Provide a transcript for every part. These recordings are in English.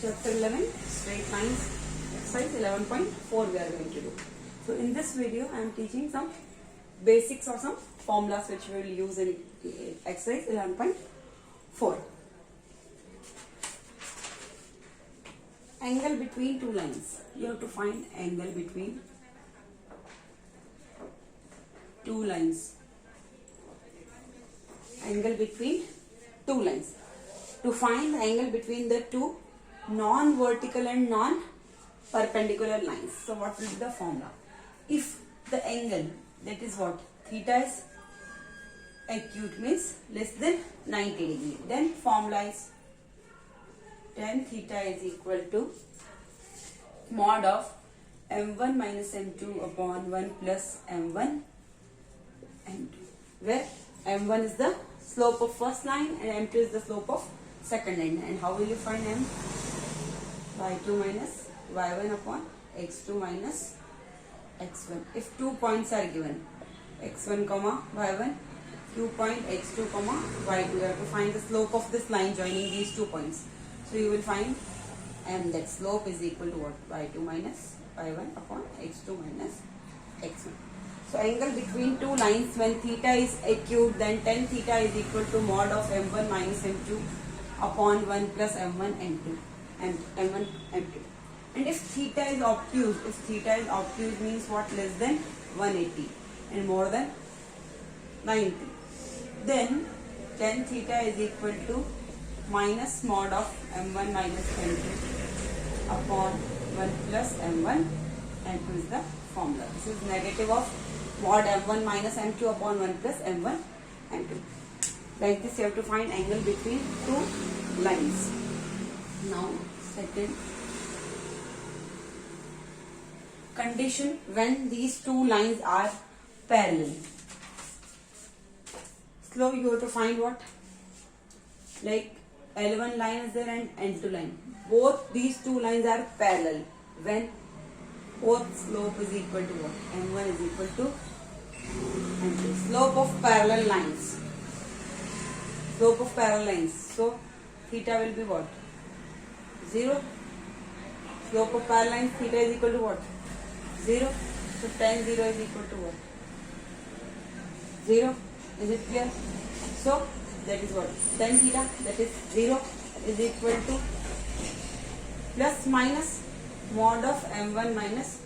Chapter 11, straight lines, exercise 11.4 we are going to do. So in this video I am teaching some basics or some formulas which we will use in exercise 11.4. Angle between two lines. You have to find angle between two lines. Angle between two lines. To find the angle between the two non-vertical and non-perpendicular lines. So what will be the formula? If the angle, that is what, theta is acute, means less than 90 degree, then formula is tan theta is equal to mod of m1 minus m2 upon 1 plus m1 m2, where m1 is the slope of first line and m2 is the slope of second line. And how will you find m? y2 minus y1 upon x2 minus x1. If 2 points are given, x1 comma y1, 2 point x2 comma y2, you have to find the slope of this line joining these 2 points. So you will find m, that slope is equal to what? y2 minus y1 upon x2 minus x1. So angle between two lines, when theta is acute, then tan theta is equal to mod of m1 minus m2 upon 1 plus m1 m2 and m1 m2. And if theta is obtuse, means what? Less than 180 and more than 90, then tan theta is equal to minus mod of m1 minus m2 upon 1 plus m1 m2 is the formula. This is negative of mod m1 minus m2 upon 1 plus m1 m2. Like this you have to find angle between two lines. Now second condition, when these two lines are parallel. So you have to find what? Like L1 line is there and N2 line. Both these two lines are parallel when both slope is equal to what? M1 is equal to M2. Slope of parallel lines. Slope of parallel lines. So theta will be what? 0. Slope of parallel lines, theta is equal to what? 0. So tan 0 is equal to what? 0. Is it clear? So that is what? Tan theta, that is 0, is equal to plus minus mod of m1 minus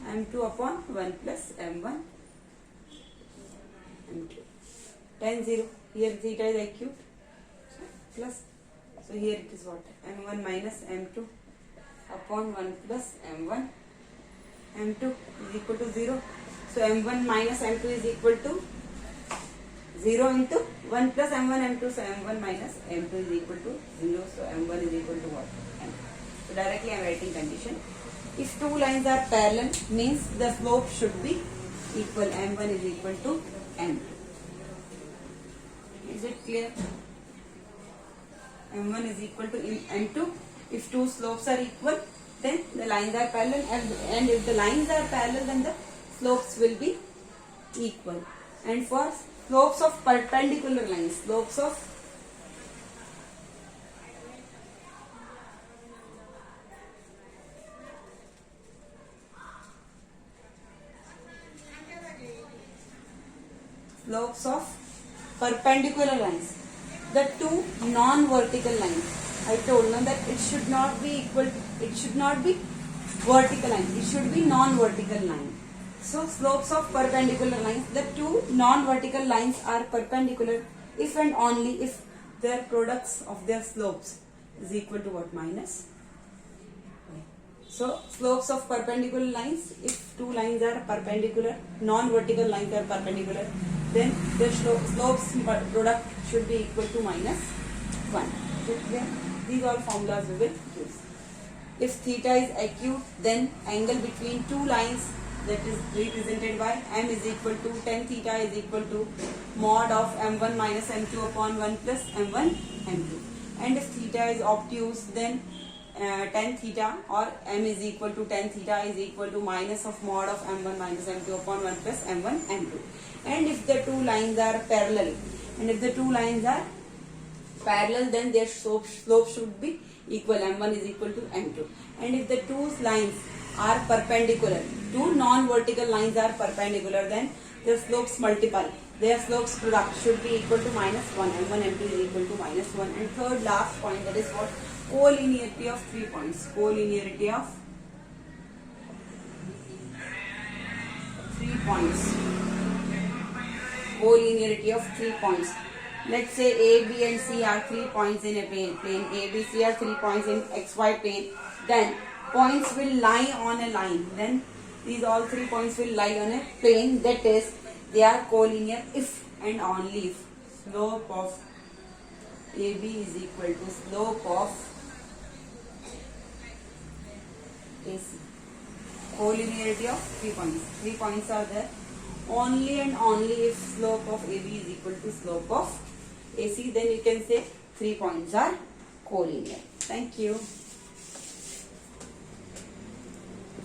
m2 upon 1 plus m1 m2. Tan 0, here theta is acute, plus, so here it is what? m1 minus m2 upon 1 plus m1 m2 is equal to 0. So m1 minus m2 is equal to 0 into 1 plus m1 m2. So m1 minus m2 is equal to 0. So m1 is equal to what? M. So directly I am writing condition. If two lines are parallel, means the slope should be equal. m1 is equal to m2. Is it clear? m1 is equal to m2. If two slopes are equal, then the lines are parallel, and if the lines are parallel, then the slopes will be equal. And for slopes of perpendicular lines, slopes of perpendicular lines, the two non-vertical lines. I told now that it should not be equal, it should not be vertical line, it should be non-vertical line. So slopes of perpendicular lines, the two non-vertical lines are perpendicular if and only if their products of their slopes is equal to what? Minus. So slopes of perpendicular lines, if two lines are perpendicular, non-vertical lines are perpendicular, then the slopes product should be equal to minus 1. Okay? These are formulas we will use. If theta is acute, then angle between two lines, that is represented by m is equal to tan theta is equal to mod of m1 minus m2 upon 1 plus m1 m2. And if theta is obtuse, then tan theta or m is equal to tan theta is equal to minus of mod of m1 minus m2 upon 1 plus m1 m2. And if the two lines are parallel, and if the two lines are parallel, then their slope should be equal. M1 is equal to M2. And if the two lines are perpendicular, two non-vertical lines are perpendicular, then their slopes multiply. Their slopes product should be equal to -1. M1, M2 is equal to -1. And third last point, that is what? Collinearity of 3 points. Collinearity of 3 points. Collinearity of 3 points. Let's say A, B and C are 3 points in a plane. A, B, C are 3 points in XY plane. Then points will lie on a line. Then these all 3 points will lie on a plane. That is, they are collinear if and only if slope of AB is equal to slope of AC. Collinearity of 3 points. 3 points are there. Only and only if slope of AB is equal to slope of AC, then you can say 3 points are collinear. Thank you.